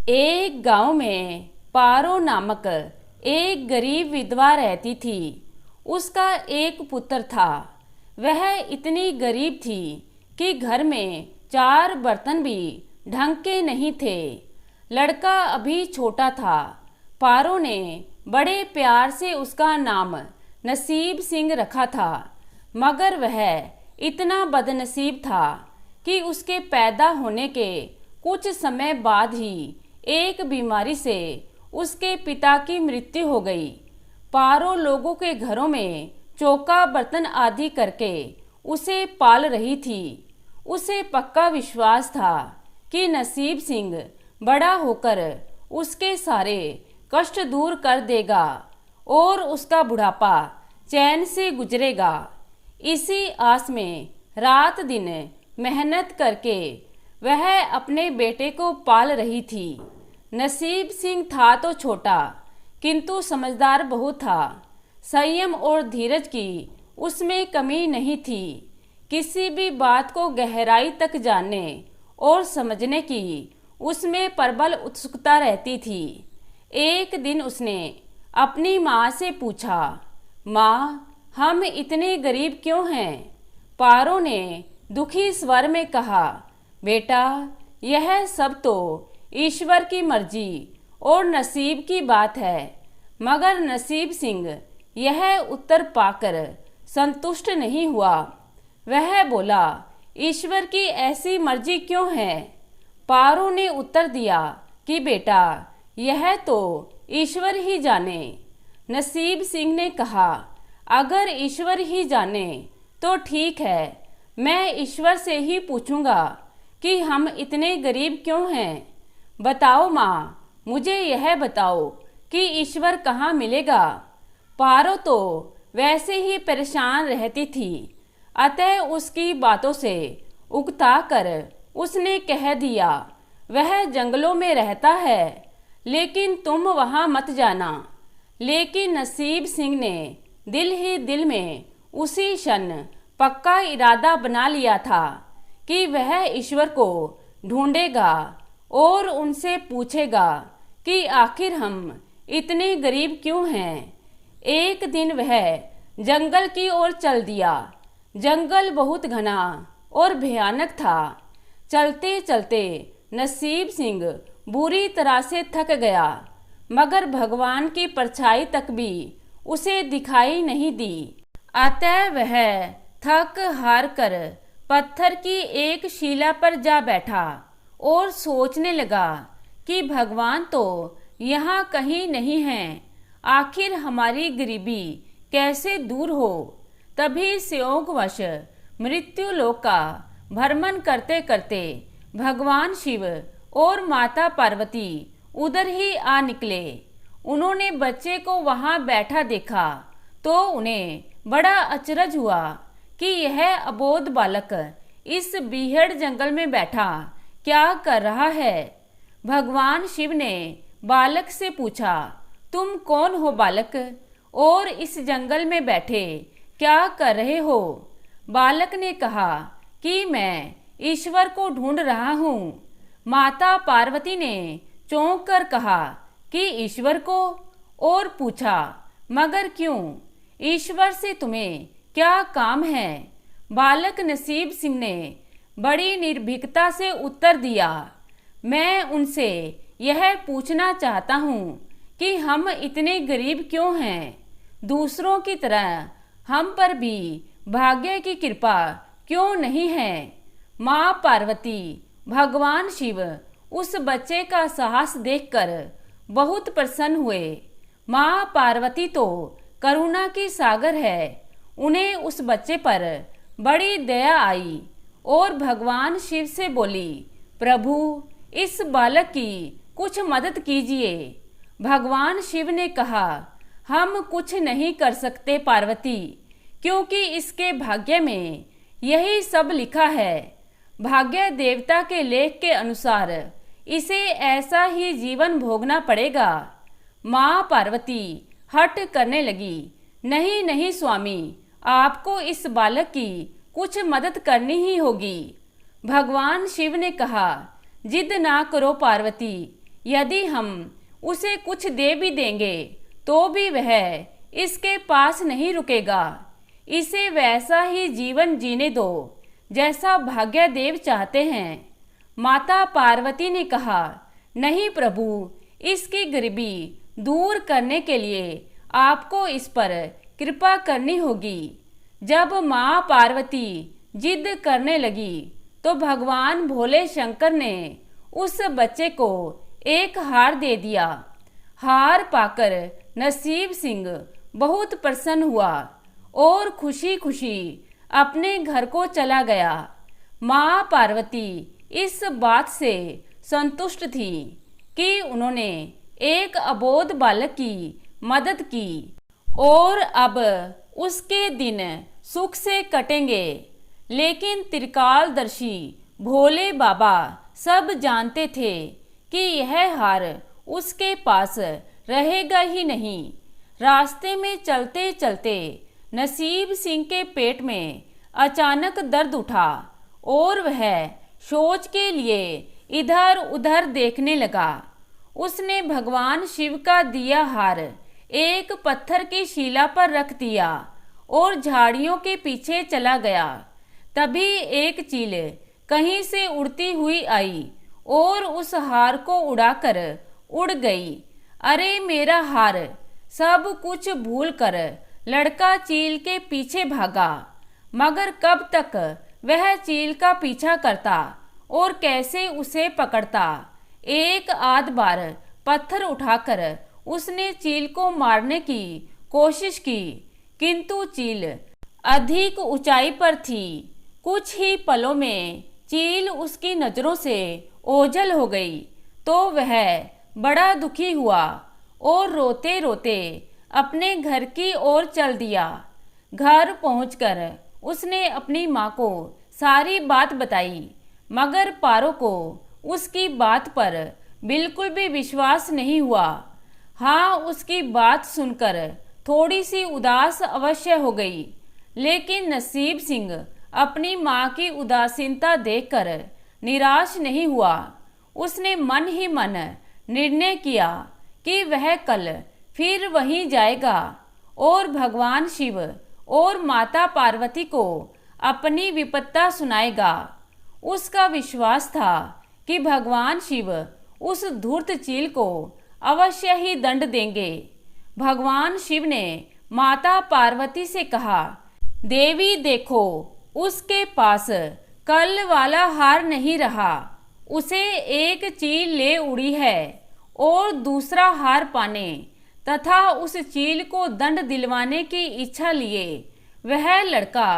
एक गांव में पारो नामक एक गरीब विधवा रहती थी। उसका एक पुत्र था। वह इतनी गरीब थी कि घर में 4 बर्तन भी ढंग के नहीं थे। लड़का अभी छोटा था। पारो ने बड़े प्यार से उसका नाम नसीब सिंह रखा था, मगर वह इतना बदनसीब था कि उसके पैदा होने के कुछ समय बाद ही एक बीमारी से उसके पिता की मृत्यु हो गई। पारो लोगों के घरों में चौका बर्तन आदि करके उसे पाल रही थी। उसे पक्का विश्वास था कि नसीब सिंह बड़ा होकर उसके सारे कष्ट दूर कर देगा और उसका बुढ़ापा चैन से गुजरेगा। इसी आस में रात दिन मेहनत करके वह अपने बेटे को पाल रही थी। नसीब सिंह था तो छोटा, किंतु समझदार बहुत था। संयम और धीरज की उसमें कमी नहीं थी। किसी भी बात को गहराई तक जानने और समझने की उसमें प्रबल उत्सुकता रहती थी। एक दिन उसने अपनी माँ से पूछा, माँ, हम इतने गरीब क्यों हैं? पारो ने दुखी स्वर में कहा, बेटा, यह सब तो ईश्वर की मर्जी और नसीब की बात है। मगर नसीब सिंह यह उत्तर पाकर संतुष्ट नहीं हुआ। वह बोला, ईश्वर की ऐसी मर्जी क्यों है? पारो ने उत्तर दिया कि बेटा, यह तो ईश्वर ही जाने। नसीब सिंह ने कहा, अगर ईश्वर ही जाने तो ठीक है, मैं ईश्वर से ही पूछूंगा कि हम इतने गरीब क्यों हैं। बताओ माँ, मुझे यह बताओ कि ईश्वर कहाँ मिलेगा। पारो तो वैसे ही परेशान रहती थी, अतः उसकी बातों से उकता कर उसने कह दिया, वह जंगलों में रहता है, लेकिन तुम वहाँ मत जाना। लेकिन नसीब सिंह ने दिल ही दिल में उसी क्षण पक्का इरादा बना लिया था कि वह ईश्वर को ढूंढेगा और उनसे पूछेगा कि आखिर हम इतने गरीब क्यों हैं। एक दिन वह जंगल की ओर चल दिया। जंगल बहुत घना और भयानक था। चलते चलते नसीब सिंह बुरी तरह से थक गया, मगर भगवान की परछाई तक भी उसे दिखाई नहीं दी। अतः वह थक हार कर पत्थर की एक शिला पर जा बैठा और सोचने लगा कि भगवान तो यहाँ कहीं नहीं है। आखिर हमारी गरीबी कैसे दूर हो। तभी संयोगवश मृत्यु लोक का भ्रमण करते करते भगवान शिव और माता पार्वती उधर ही आ निकले। उन्होंने बच्चे को वहां बैठा देखा तो उन्हें बड़ा अचरज हुआ कि यह अबोध बालक इस बीहड़ जंगल में बैठा क्या कर रहा है। भगवान शिव ने बालक से पूछा, तुम कौन हो बालक, और इस जंगल में बैठे क्या कर रहे हो? बालक ने कहा कि मैं ईश्वर को ढूंढ रहा हूँ। माता पार्वती ने चौंक कर कहा कि ईश्वर को? और पूछा, मगर क्यों? ईश्वर से तुम्हें क्या काम है? बालक नसीब सिंह ने बड़ी निर्भीकता से उत्तर दिया, मैं उनसे यह पूछना चाहता हूँ कि हम इतने गरीब क्यों हैं? दूसरों की तरह हम पर भी भाग्य की कृपा क्यों नहीं है? माँ पार्वती, भगवान शिव उस बच्चे का साहस देखकर बहुत प्रसन्न हुए। माँ पार्वती तो करुणा की सागर है। उन्हें उस बच्चे पर बड़ी दया आई और भगवान शिव से बोली, प्रभु, इस बालक की कुछ मदद कीजिए। भगवान शिव ने कहा, हम कुछ नहीं कर सकते पार्वती, क्योंकि इसके भाग्य में यही सब लिखा है। भाग्य देवता के लेख के अनुसार इसे ऐसा ही जीवन भोगना पड़ेगा। माँ पार्वती हट करने लगी, नहीं नहीं स्वामी, आपको इस बालक की कुछ मदद करनी ही होगी। भगवान शिव ने कहा, जिद ना करो पार्वती, यदि हम उसे कुछ दे भी देंगे तो भी वह इसके पास नहीं रुकेगा। इसे वैसा ही जीवन जीने दो जैसा भाग्यदेव चाहते हैं। माता पार्वती ने कहा, नहीं प्रभु, इसकी गरीबी दूर करने के लिए आपको इस पर कृपा करनी होगी। जब माँ पार्वती जिद करने लगी तो भगवान भोले शंकर ने उस बच्चे को एक हार दे दिया। हार पाकर नसीब सिंह बहुत प्रसन्न हुआ और खुशी खुशी अपने घर को चला गया। माँ पार्वती इस बात से संतुष्ट थी कि उन्होंने एक अबोध बालक की मदद की और अब उसके दिन सुख से कटेंगे। लेकिन त्रिकालदर्शी भोले बाबा सब जानते थे कि यह हार उसके पास रहेगा ही नहीं। रास्ते में चलते चलते नसीब सिंह के पेट में अचानक दर्द उठा और वह शौच के लिए इधर उधर देखने लगा। उसने भगवान शिव का दिया हार एक पत्थर की शिला पर रख दिया और झाड़ियों के पीछे चला गया। तभी एक चील कहीं से उड़ती हुई आई और उस हार को उड़ाकर उड़ गई। अरे मेरा हार! सब कुछ भूलकर लड़का चील के पीछे भागा, मगर कब तक वह चील का पीछा करता और कैसे उसे पकड़ता। एक आध बार पत्थर उठाकर उसने चील को मारने की कोशिश की, किंतु चील अधिक ऊंचाई पर थी। कुछ ही पलों में चील उसकी नजरों से ओझल हो गई तो वह बड़ा दुखी हुआ और रोते रोते अपने घर की ओर चल दिया। घर पहुंचकर उसने अपनी माँ को सारी बात बताई, मगर पारो को उसकी बात पर बिल्कुल भी विश्वास नहीं हुआ। हाँ, उसकी बात सुनकर थोड़ी सी उदास अवश्य हो गई, लेकिन नसीब सिंह अपनी माँ की उदासीनता देखकर निराश नहीं हुआ। उसने मन ही मन निर्णय किया कि वह कल फिर वहीं जाएगा और भगवान शिव और माता पार्वती को अपनी विपत्ता सुनाएगा। उसका विश्वास था कि भगवान शिव उस धूर्त चील को अवश्य ही दंड देंगे। भगवान शिव ने माता पार्वती से कहा, देवी देखो, उसके पास कल वाला हार नहीं रहा। उसे एक चील ले उड़ी है और दूसरा हार पाने तथा उस चील को दंड दिलवाने की इच्छा लिए वह लड़का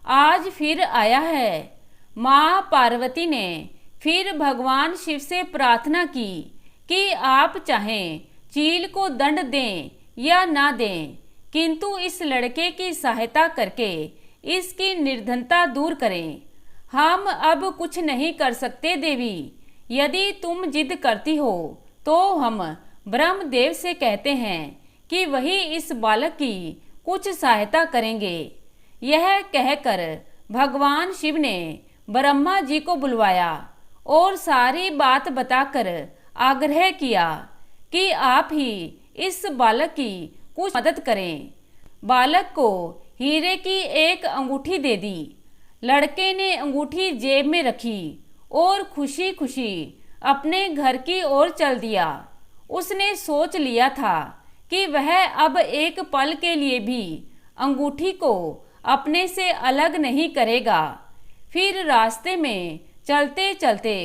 आज फिर आया है। माँ पार्वती ने फिर भगवान शिव से प्रार्थना की कि आप चाहें चील को दंड दें या ना दें, किंतु इस लड़के की सहायता करके इसकी निर्धनता दूर करें। हम अब कुछ नहीं कर सकते देवी। यदि तुम जिद करती हो तो हम ब्रह्मदेव से कहते हैं कि वही इस बालक की कुछ सहायता करेंगे। यह कहकर भगवान शिव ने ब्रह्मा जी को बुलवाया और सारी बात बताकर आग्रह किया कि आप ही इस बालक की कुछ मदद करें। बालक को हीरे की एक अंगूठी दे दी। लड़के ने अंगूठी जेब में रखी और खुशी खुशी अपने घर की ओर चल दिया। उसने सोच लिया था कि वह अब एक पल के लिए भी अंगूठी को अपने से अलग नहीं करेगा। फिर रास्ते में चलते चलते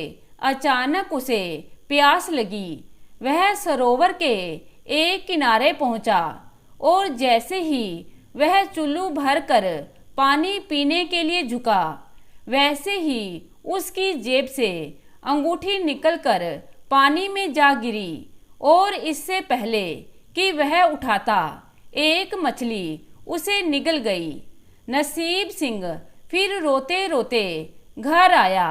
अचानक उसे प्यास लगी। वह सरोवर के एक किनारे पहुंचा और जैसे ही वह चुल्लू भर कर पानी पीने के लिए झुका, वैसे ही उसकी जेब से अंगूठी निकलकर पानी में जा गिरी और इससे पहले कि वह उठाता, एक मछली उसे निगल गई। नसीब सिंह फिर रोते रोते घर आया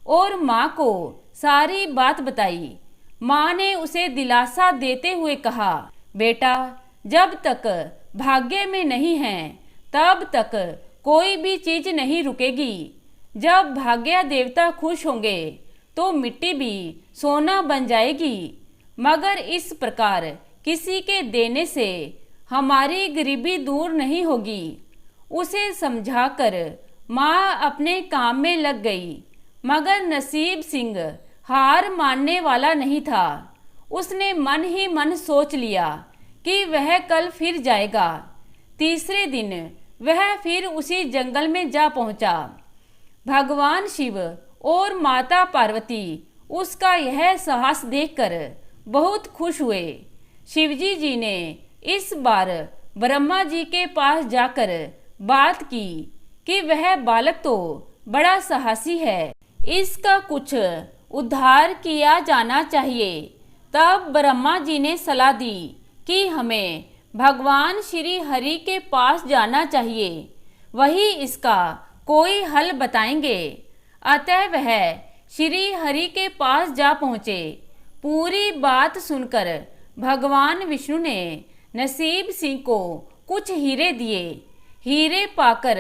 और माँ को सारी बात बताई। माँ ने उसे दिलासा देते हुए कहा, बेटा, जब तक भाग्य में नहीं है तब तक कोई भी चीज नहीं रुकेगी। जब भाग्य देवता खुश होंगे तो मिट्टी भी सोना बन जाएगी। मगर इस प्रकार किसी के देने से हमारी गरीबी दूर नहीं होगी। उसे समझाकर माँ अपने काम में लग गई, मगर नसीब सिंह हार मानने वाला नहीं था। उसने मन ही मन सोच लिया कि वह कल फिर जाएगा। तीसरे दिन वह फिर उसी जंगल में जा पहुंचा। भगवान शिव और माता पार्वती उसका यह साहस देखकर बहुत खुश हुए। शिवजी जी ने इस बार ब्रह्मा जी के पास जाकर बात की कि वह बालक तो बड़ा साहसी है, इसका कुछ उद्धार किया जाना चाहिए। तब ब्रह्मा जी ने सलाह दी कि हमें भगवान श्री हरि के पास जाना चाहिए, वही इसका कोई हल बताएंगे। अतः वह श्री हरि के पास जा पहुँचे। पूरी बात सुनकर भगवान विष्णु ने नसीब सिंह को कुछ हीरे दिए। हीरे पाकर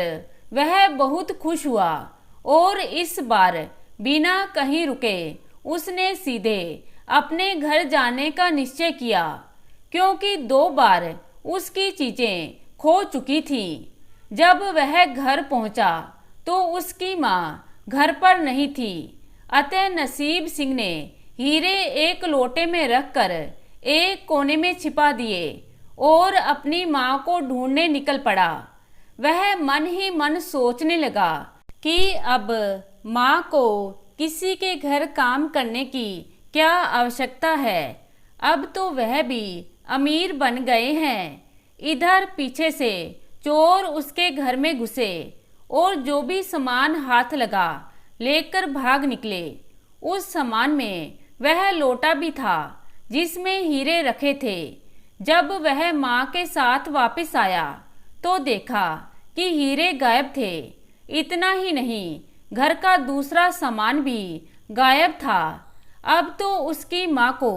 वह बहुत खुश हुआ और इस बार बिना कहीं रुके उसने सीधे अपने घर जाने का निश्चय किया, क्योंकि 2 बार उसकी चीजें खो चुकी थी। जब वह घर पहुंचा तो उसकी माँ घर पर नहीं थी। अतः नसीब सिंह ने हीरे एक लोटे में रखकर एक कोने में छिपा दिए और अपनी माँ को ढूंढने निकल पड़ा। वह मन ही मन सोचने लगा कि अब माँ को किसी के घर काम करने की क्या आवश्यकता है। अब तो वह भी अमीर बन गए हैं। इधर पीछे से चोर उसके घर में घुसे और जो भी सामान हाथ लगा लेकर भाग निकले। उस सामान में वह लोटा भी था जिसमें हीरे रखे थे। जब वह माँ के साथ वापस आया तो देखा कि हीरे गायब थे। इतना ही नहीं, घर का दूसरा सामान भी गायब था। अब तो उसकी माँ को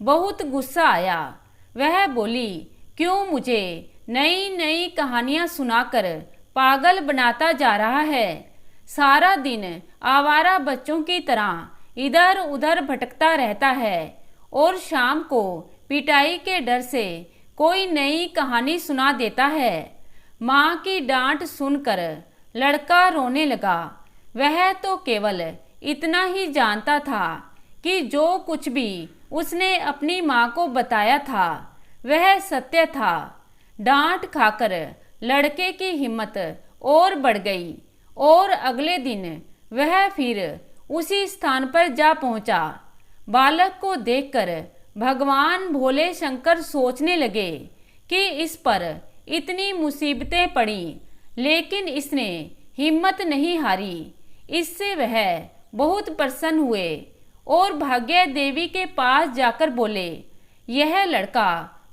बहुत गुस्सा आया। वह बोली, क्यों मुझे नई नई कहानियाँ सुनाकर पागल बनाता जा रहा है। सारा दिन आवारा बच्चों की तरह इधर उधर भटकता रहता है और शाम को पिटाई के डर से कोई नई कहानी सुना देता है। माँ की डांट सुनकर लड़का रोने लगा। वह तो केवल इतना ही जानता था कि जो कुछ भी उसने अपनी माँ को बताया था वह सत्य था। डांट खाकर लड़के की हिम्मत और बढ़ गई और अगले दिन वह फिर उसी स्थान पर जा पहुंचा। बालक को देखकर भगवान भोले शंकर सोचने लगे कि इस पर इतनी मुसीबतें पड़ी, लेकिन इसने हिम्मत नहीं हारी। इससे वह बहुत प्रसन्न हुए और भाग्य देवी के पास जाकर बोले, यह लड़का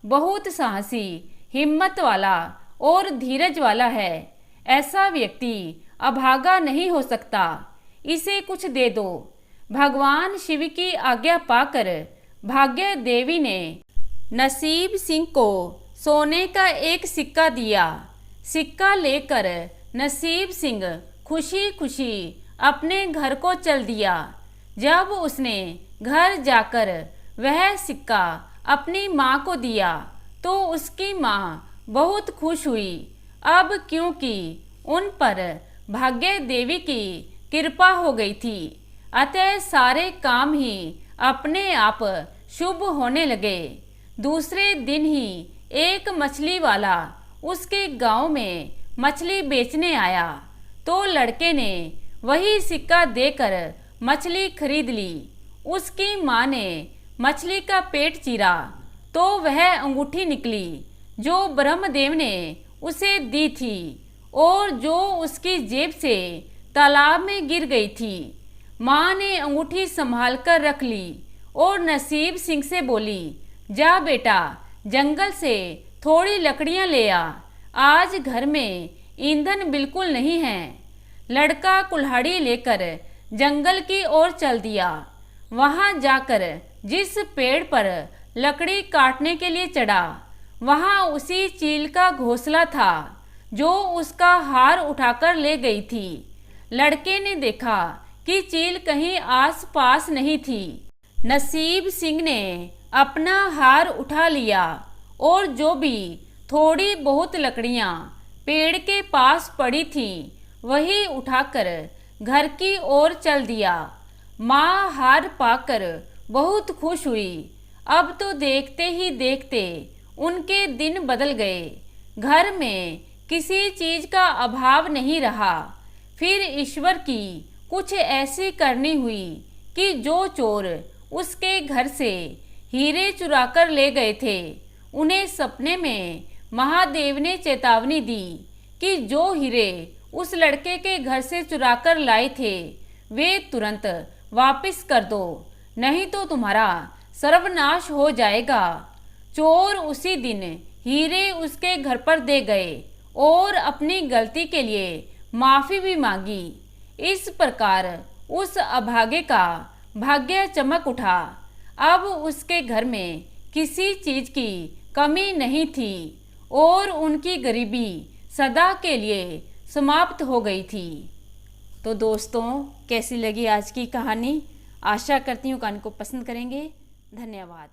बहुत साहसी, हिम्मत वाला और धीरज वाला है। ऐसा व्यक्ति अभागा नहीं हो सकता, इसे कुछ दे दो। भगवान शिव की आज्ञा पाकर भाग्य देवी ने नसीब सिंह को सोने का एक सिक्का दिया। सिक्का लेकर नसीब सिंह खुशी खुशी अपने घर को चल दिया। जब उसने घर जाकर वह सिक्का अपनी माँ को दिया तो उसकी माँ बहुत खुश हुई। अब क्योंकि उन पर भाग्य देवी की कृपा हो गई थी, अतः सारे काम ही अपने आप शुभ होने लगे। दूसरे दिन ही एक मछली वाला उसके गांव में मछली बेचने आया तो लड़के ने वही सिक्का देकर मछली खरीद ली। उसकी माँ ने मछली का पेट चीरा तो वह अंगूठी निकली जो ब्रह्मदेव ने उसे दी थी और जो उसकी जेब से तालाब में गिर गई थी। माँ ने अंगूठी संभाल कर रख ली और नसीब सिंह से बोली, जा बेटा जंगल से थोड़ी लकड़ियाँ ले आ, आज घर में ईंधन बिल्कुल नहीं है। लड़का कुल्हाड़ी लेकर जंगल की ओर चल दिया। वहाँ जाकर जिस पेड़ पर लकड़ी काटने के लिए चढ़ा, वहाँ उसी चील का घोंसला था जो उसका हार उठाकर ले गई थी। लड़के ने देखा कि चील कहीं आस पास नहीं थी। नसीब सिंह ने अपना हार उठा लिया और जो भी थोड़ी बहुत लकड़ियां पेड़ के पास पड़ी थी वही उठाकर घर की ओर चल दिया। माँ हार पाकर बहुत खुश हुई। अब तो देखते ही देखते उनके दिन बदल गए। घर में किसी चीज का अभाव नहीं रहा। फिर ईश्वर की कुछ ऐसी करनी हुई कि जो चोर उसके घर से हीरे चुराकर ले गए थे उन्हें सपने में महादेव ने चेतावनी दी कि जो हीरे उस लड़के के घर से चुराकर लाए थे वे तुरंत वापस कर दो, नहीं तो तुम्हारा सर्वनाश हो जाएगा। चोर उसी दिन हीरे उसके घर पर दे गए और अपनी गलती के लिए माफी भी मांगी। इस प्रकार उस अभागे का भाग्य चमक उठा। अब उसके घर में किसी चीज की कमी नहीं थी और उनकी गरीबी सदा के लिए समाप्त हो गई थी। तो दोस्तों, कैसी लगी आज की कहानी? आशा करती हूँ कहानी को पसंद करेंगे। धन्यवाद।